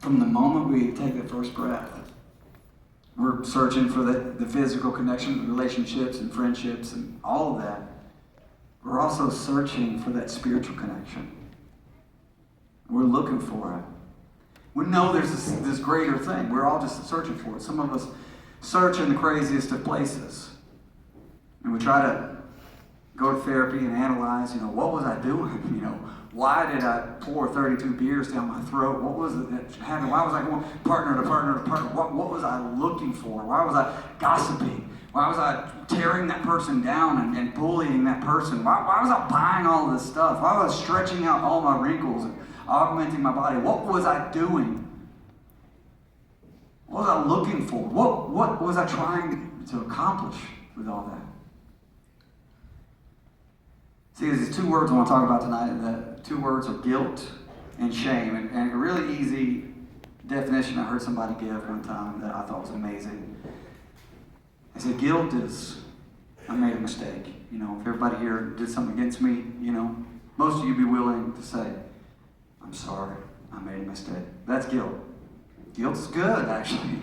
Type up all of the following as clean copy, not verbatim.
From the moment we take the first breath, we're searching for the physical connection, relationships and friendships and all of that. We're also searching for that spiritual connection. We're looking for it. We know there's this greater thing. We're all just searching for it. Some of us search in the craziest of places. And we try to go to therapy and analyze, what was I doing? Why did I pour 32 beers down my throat? What was it that happened? Why was I going partner to partner to partner? What was I looking for? Why was I gossiping? Why was I tearing that person down and bullying that person? Why was I buying all of this stuff? Why was I stretching out all my wrinkles and augmenting my body? What was I doing? What was I looking for? What was I trying to accomplish with all that? See, there's these two words I want to talk about tonight, and the two words are guilt and shame. And a really easy definition I heard somebody give one time that I thought was amazing. They said, guilt is, I made a mistake. If everybody here did something against me, most of you be willing to say, I'm sorry, I made a mistake. That's guilt. Guilt's good, actually.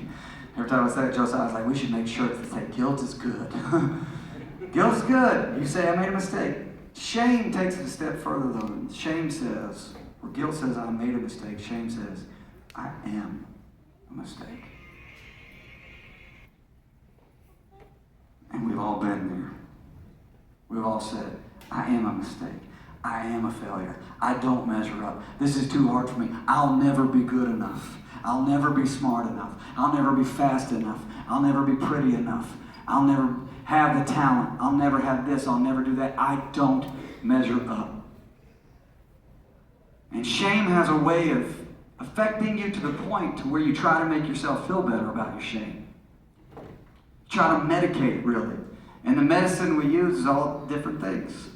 Every time I say it, Josiah was like, we should make shirts that say, guilt is good. Guilt's good. You say, I made a mistake. Shame takes it a step further, though. Shame says, or guilt says, I made a mistake. Shame says, I am a mistake. And we've all been there. We've all said, I am a mistake. I am a failure. I don't measure up. This is too hard for me. I'll never be good enough. I'll never be smart enough. I'll never be fast enough. I'll never be pretty enough. I'll never have the talent. I'll never have this. I'll never do that. I don't measure up. And shame has a way of affecting you to the point to where you try to make yourself feel better about your shame. Try to medicate, really. And the medicine we use is all different things.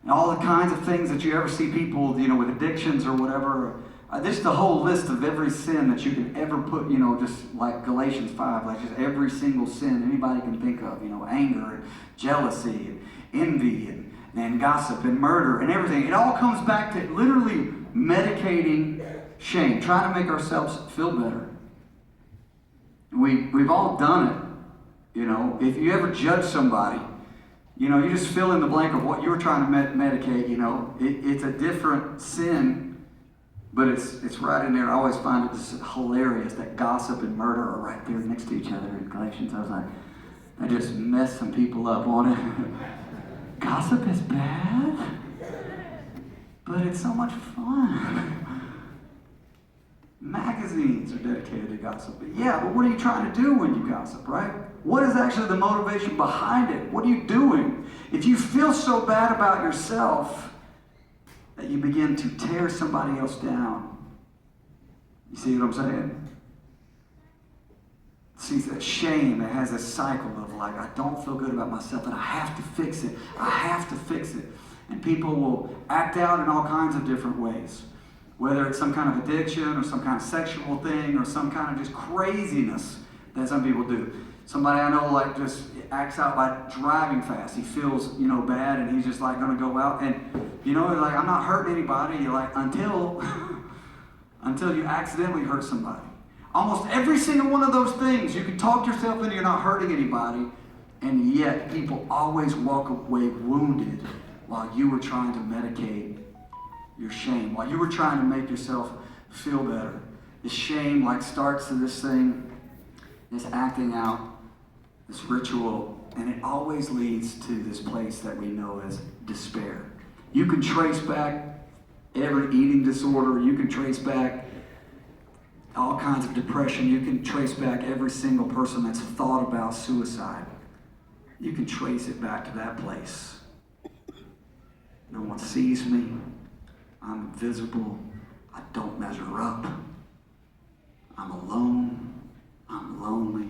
And all the kinds of things that you ever see people, with addictions or whatever. Just the whole list of every sin that you can ever put, just like Galatians 5, like just every single sin anybody can think of, anger and jealousy and envy and gossip and murder and everything. It all comes back to literally medicating shame, trying to make ourselves feel better. We've all done it. If you ever judge somebody, you just fill in the blank of what you were trying to medicate, it's a different sin. But it's right in there. I always find it just hilarious that gossip and murder are right there next to each other in Galatians. I was like, I just messed some people up on it. Gossip is bad, but it's so much fun. Magazines are dedicated to gossip. But what are you trying to do when you gossip, right? What is actually the motivation behind it? What are you doing? If you feel so bad about yourself that you begin to tear somebody else down. You see what I'm saying? See, that shame that has this cycle of like, I don't feel good about myself and I have to fix it. I have to fix it. And people will act out in all kinds of different ways. Whether it's some kind of addiction or some kind of sexual thing or some kind of just craziness that some people do. Somebody I know just acts out by driving fast. He feels, bad and he's just going to go out and, I'm not hurting anybody. Until you accidentally hurt somebody. Almost every single one of those things, you can talk yourself into you're not hurting anybody, and yet people always walk away wounded while you were trying to medicate your shame, while you were trying to make yourself feel better. The shame starts to this thing, this acting out, this ritual, and it always leads to this place that we know as despair. You can trace back every eating disorder. You can trace back all kinds of depression. You can trace back every single person that's thought about suicide. You can trace it back to that place. No one sees me. I'm invisible. I don't measure up. I'm alone. I'm lonely.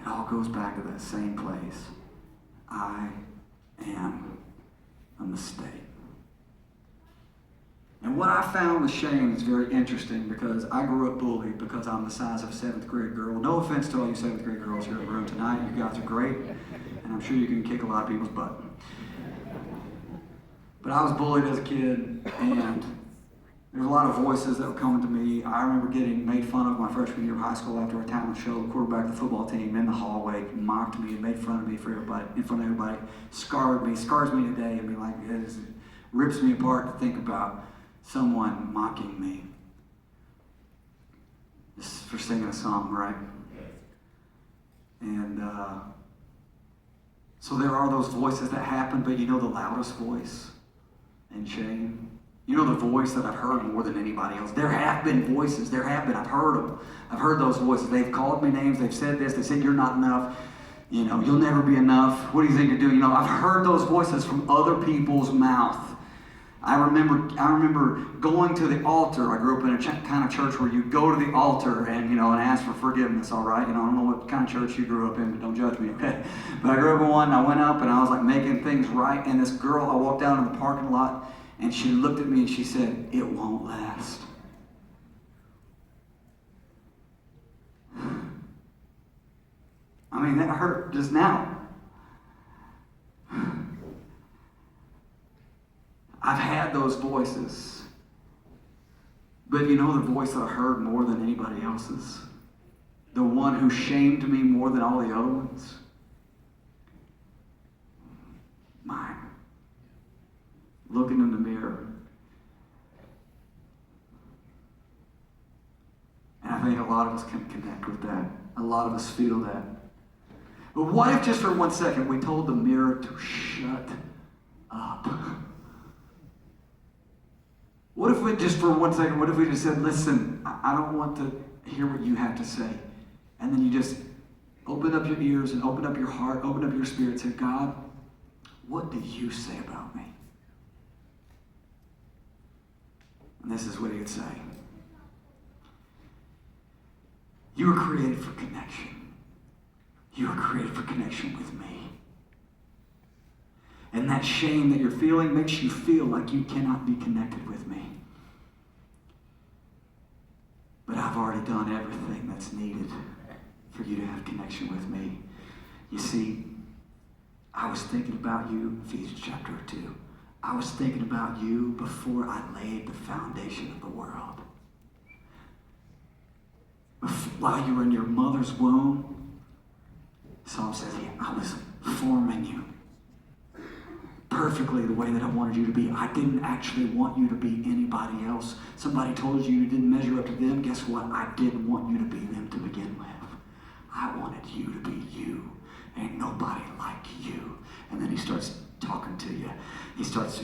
It all goes back to that same place. I am a mistake. And what I found with shame is very interesting because I grew up bullied because I'm the size of a 7th grade girl. No offense to all you 7th grade girls here in the room tonight. You guys are great. And I'm sure you can kick a lot of people's butt. But I was bullied as a kid, and There's a lot of voices that were coming to me. I remember getting made fun of my freshman year of high school after a talent show. The quarterback of the football team in the hallway mocked me and made fun of me for everybody, in front of everybody. Scars me today. I mean, like, it rips me apart to think about someone mocking me. Just for singing a song, right? And so there are those voices that happen, but you know the loudest voice in shame? You know the voice that I've heard more than anybody else. There have been voices. I've heard them. I've heard those voices. They've called me names. They've said this. They said, you're not enough. You know, you'll never be enough. What do you think you're doing? You know, I've heard those voices from other people's mouth. I remember going to the altar. I grew up in a kind of church where you go to the altar and, you know, and ask for forgiveness, all right? You know, I don't know what kind of church you grew up in, but don't judge me, okay? But I grew up in one, and I went up, and I was, like, making things right, and this girl, I walked down in the parking lot, and she looked at me, and she said, it won't last. I mean, that hurt just now. I've had those voices. But you know the voice that I heard more than anybody else's? The one who shamed me more than all the other ones? Mine. Looking in the mirror. And I think a lot of us can connect with that. A lot of us feel that. But what if just for 1 second we told the mirror to shut up? What if we just for 1 second, what if we just said, listen, I don't want to hear what you have to say. And then you just open up your ears and open up your heart, open up your spirit and say, God, what do you say about me? And this is what he would say. You were created for connection. You were created for connection with me. And that shame that you're feeling makes you feel like you cannot be connected with me. But I've already done everything that's needed for you to have connection with me. You see, I was thinking about you, Ephesians chapter 2. I was thinking about you before I laid the foundation of the world. While you were in your mother's womb, Psalm says, I was forming you perfectly the way that I wanted you to be. I didn't actually want you to be anybody else. Somebody told you you didn't measure up to them. Guess what? I didn't want you to be them to begin with. I wanted you to be you. Ain't nobody like you. And then he starts talking to you. He starts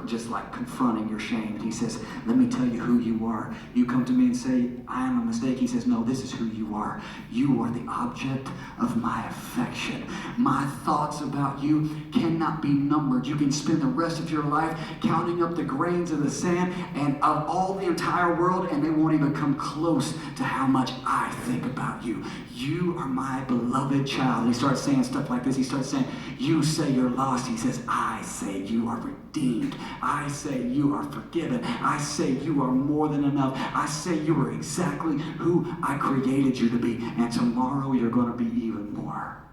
just like confronting your shame. He says, let me tell you who you are. You come to me and say, I am a mistake. He says, no, this is who you are. You are the object of my affection. My thoughts about you cannot be numbered. You can spend the rest of your life counting up the grains of the sand and of all the entire world, and they won't even come close to how much I think about you. You are my beloved child. He starts saying stuff like this. He starts saying, you say you're lost. He says, I say you are redeemed. I say you are forgiven. I say you are more than enough. I say you are exactly who I created you to be. And tomorrow you're going to be even more.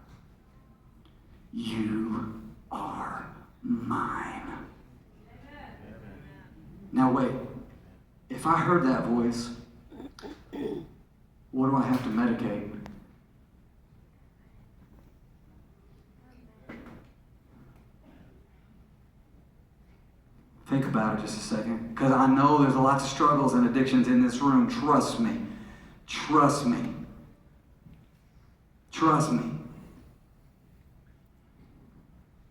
You are mine. Now wait. If I heard that voice, what do I have to medicate? Think about it just a second. Because I know there's lots of struggles and addictions in this room. Trust me. Trust me. Trust me.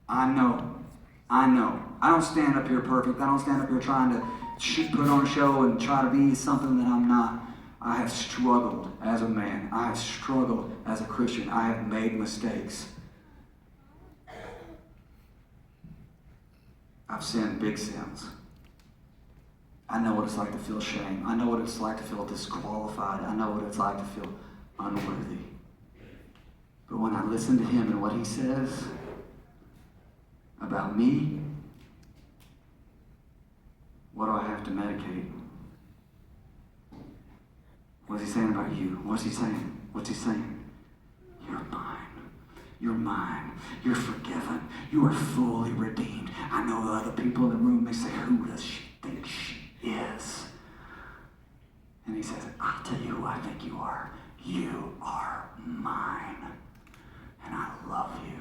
I know. I don't stand up here perfect. I don't stand up here trying to put on a show and try to be something that I'm not. I have struggled as a man. I have struggled as a Christian. I have made mistakes. I've sinned big sins. I know what it's like to feel shame. I know what it's like to feel disqualified. I know what it's like to feel unworthy. But when I listen to him and what he says about me, what do I have to medicate? What's he saying about you? What's he saying? What's he saying? You're mine. You're mine. You're forgiven. You are fully redeemed. I know the other people in the room may say, who does she think she is? he says, I'll tell you who I think you are. You are mine. And I love you.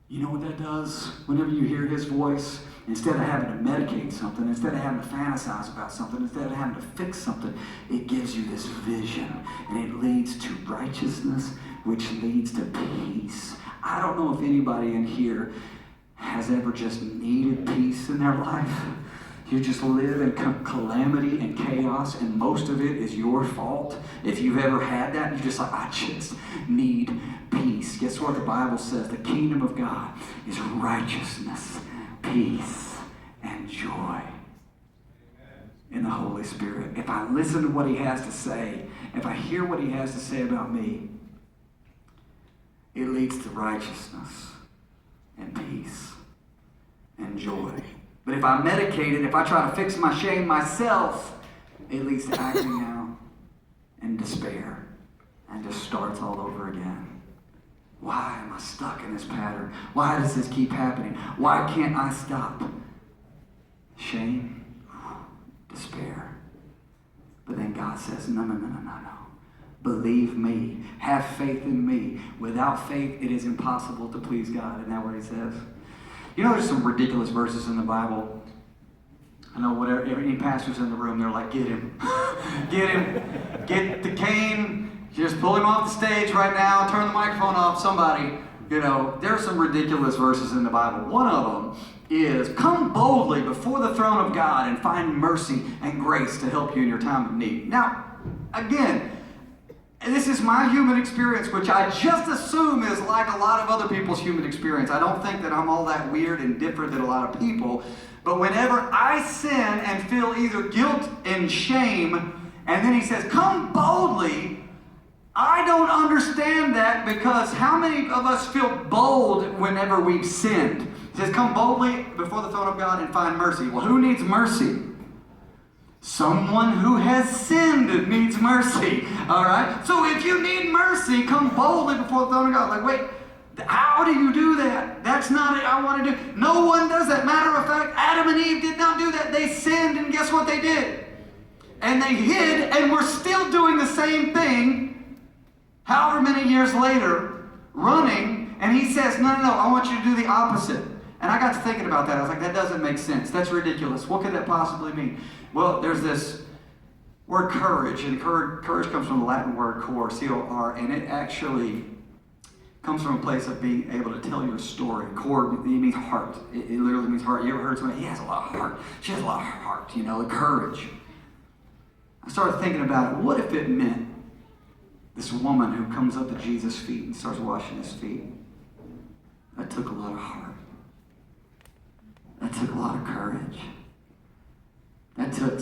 You know what that does? Whenever you hear his voice, instead of having to medicate something, instead of having to fantasize about something, instead of having to fix something, it gives you this vision. And it leads to righteousness, which leads to peace. I don't know if anybody in here has ever just needed peace in their life. You just live in calamity and chaos, and most of it is your fault. If you've ever had that, you're just like, I just need peace. Guess what the Bible says? The kingdom of God is righteousness, peace, and joy in the Holy Spirit. If I listen to what he has to say, if I hear what he has to say about me, it leads to righteousness and peace and joy. But if I medicate it, if I try to fix my shame myself, it leads to acting out and despair and just starts all over again. Why am I stuck in this pattern? Why does this keep happening? Why can't I stop? Shame, despair. But then God says, no. Believe me. Have faith in me. Without faith, it is impossible to please God. Isn't that what he says? You know, there's some ridiculous verses in the Bible. I know whatever any pastors in the room, they're like, get him. Get him. Get the cane. Just pull him off the stage right now. Turn the microphone off. Somebody. You know, there are some ridiculous verses in the Bible. One of them is, come boldly before the throne of God and find mercy and grace to help you in your time of need. Now, again, this is my human experience, which I just assume is like a lot of other people's human experience. I don't think that I'm all that weird and different than a lot of people. But whenever I sin and feel either guilt and shame, and then he says, come boldly, I don't understand that, because how many of us feel bold whenever we've sinned? He says, come boldly before the throne of God and find mercy. Well, who needs mercy? Someone who has sinned needs mercy, all right? So if you need mercy, come boldly before the throne of God. Like, wait, how do you do that? That's not what I want to do. No one does that. Matter of fact, Adam and Eve did not do that. They sinned, and guess what they did? And they hid, and we're still doing the same thing, however many years later, running, and he says, no, I want you to do the opposite. And I got to thinking about that. I was like, that doesn't make sense. That's ridiculous. What could that possibly mean? Well, there's this word courage, and courage comes from the Latin word cor, C-O-R, and it actually comes from a place of being able to tell your story. Cor, it means heart. It literally means heart. You ever heard somebody, he has a lot of heart. She has a lot of heart, courage. I started thinking about it. What if it meant this woman who comes up to Jesus' feet and starts washing his feet? That took a lot of heart. That took a lot of courage. That took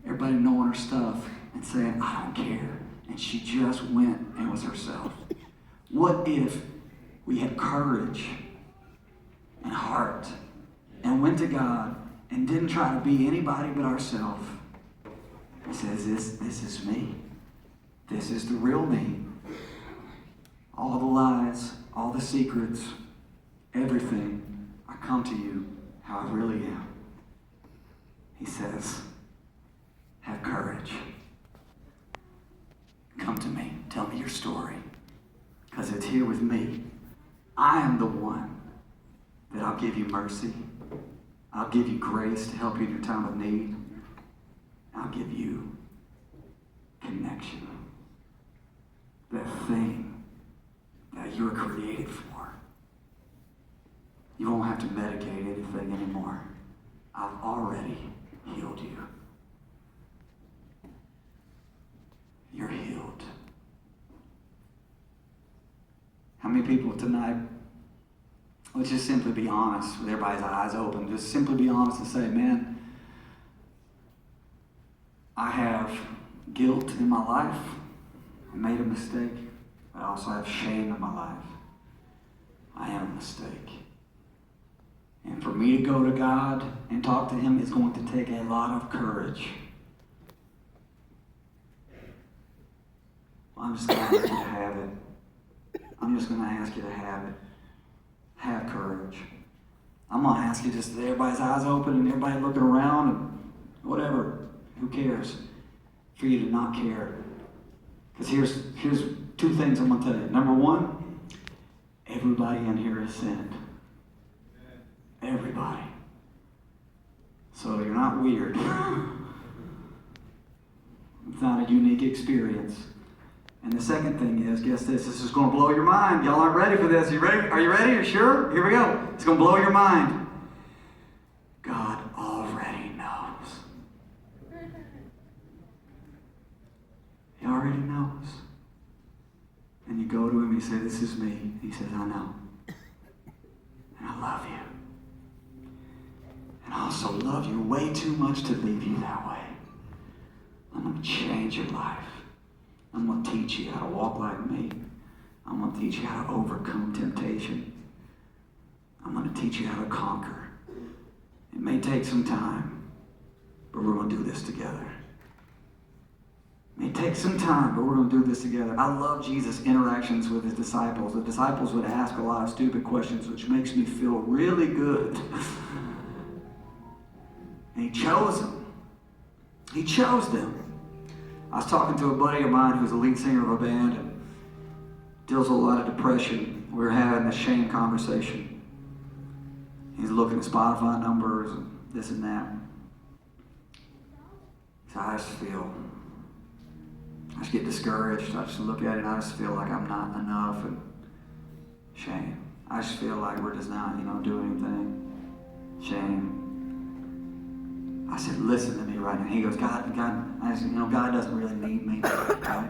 everybody knowing her stuff and saying, I don't care. And she just went and was herself. What if we had courage and heart and went to God and didn't try to be anybody but ourselves? He says, this is me. This is the real me. All the lies, all the secrets, everything. I come to you how I really am. He says, have courage. Come to me. Tell me your story. Because it's here with me. I am the one that I'll give you mercy. I'll give you grace to help you in your time of need. I'll give you connection. That thing that you were created for. You won't have to medicate anything anymore. I've already healed you. You're healed. How many people tonight, let's just simply be honest with everybody's eyes open, just simply be honest and say, man, I have guilt in my life. I made a mistake. I also have shame in my life. I am a mistake. And for me to go to God and talk to him is going to take a lot of courage. I'm just going to ask you to have it. I'm just going to ask you to have it. Have courage. I'm going to ask you just everybody's eyes open and everybody looking around and whatever. Who cares for you to not care? Because here's two things I'm going to tell you. Number one, everybody in here has sinned. Everybody. So you're not weird. It's not a unique experience. And the second thing is, guess this. This is going to blow your mind. Y'all aren't ready for this. Are you ready? Are you ready? Are you sure? Here we go. It's going to blow your mind. God already knows. He already knows. And you go to him and you say, this is me. He says, I know. And I love you. And I also love you way too much to leave you that way. I'm going to change your life. I'm going to teach you how to walk like me. I'm going to teach you how to overcome temptation. I'm going to teach you how to conquer. It may take some time, but we're going to do this together. It may take some time, but we're going to do this together. I love Jesus' interactions with his disciples. The disciples would ask a lot of stupid questions, which makes me feel really good. And he chose them. He chose them. I was talking to a buddy of mine who's a lead singer of a band and deals with a lot of depression. We were having a shame conversation. He's looking at Spotify numbers and this and that. So I just get discouraged. I just look at it and I just feel like I'm not enough and shame. I just feel like we're just not, doing anything. Shame. I said, listen to me right now. He goes, God, I said, God doesn't really need me. Right?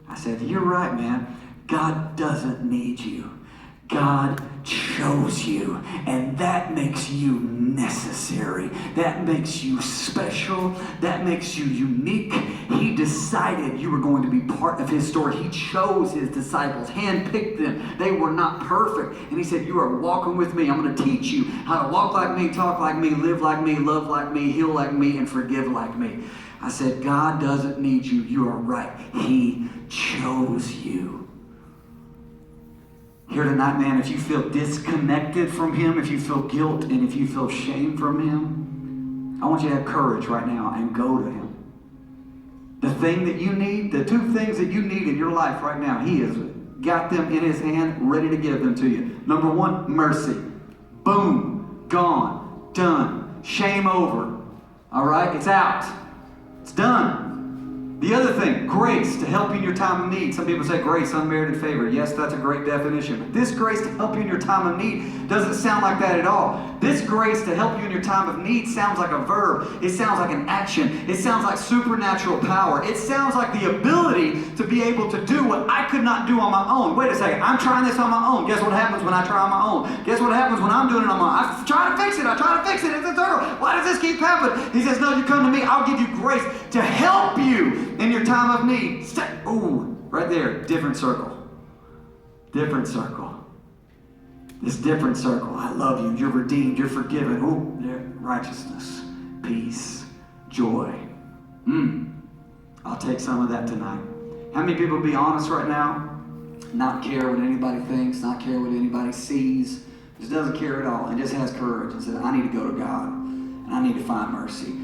I said, you're right, man. God doesn't need you. God chose you, and that makes you necessary. That makes you special. That makes you unique. He decided you were going to be part of his story. He chose his disciples, handpicked them. They were not perfect. And he said, you are walking with me. I'm going to teach you how to walk like me, talk like me, live like me, love like me, heal like me, and forgive like me. I said, God doesn't need you. You are right. He chose you. Here tonight, man, if you feel disconnected from him, if you feel guilt, and if you feel shame from him, I want you to have courage right now and go to him. The thing that you need, the two things that you need in your life right now, he has got them in his hand, ready to give them to you. Number one, mercy. Boom. Gone. Done. Shame over. All right? It's out. It's done. The other thing, grace to help you in your time of need. Some people say grace, unmerited favor. Yes, that's a great definition. But this grace to help you in your time of need doesn't sound like that at all. This grace to help you in your time of need sounds like a verb. It sounds like an action. It sounds like supernatural power. It sounds like the ability to be able to do what I could not do on my own. Wait a second, I'm trying this on my own. Guess what happens when I try on my own? Guess what happens when I'm doing it on my own? I try to fix it. It's a turtle. Why does this keep happening? He says, no, you come to me. I'll give you grace to help you in your time of need. Ooh, right there, different circle. Different circle. This different circle. I love you. You're redeemed. You're forgiven. Ooh, there, righteousness, peace, joy. I'll take some of that tonight. How many people be honest right now? Not care what anybody thinks, not care what anybody sees. Just doesn't care at all and just has courage and says, I need to go to God and I need to find mercy.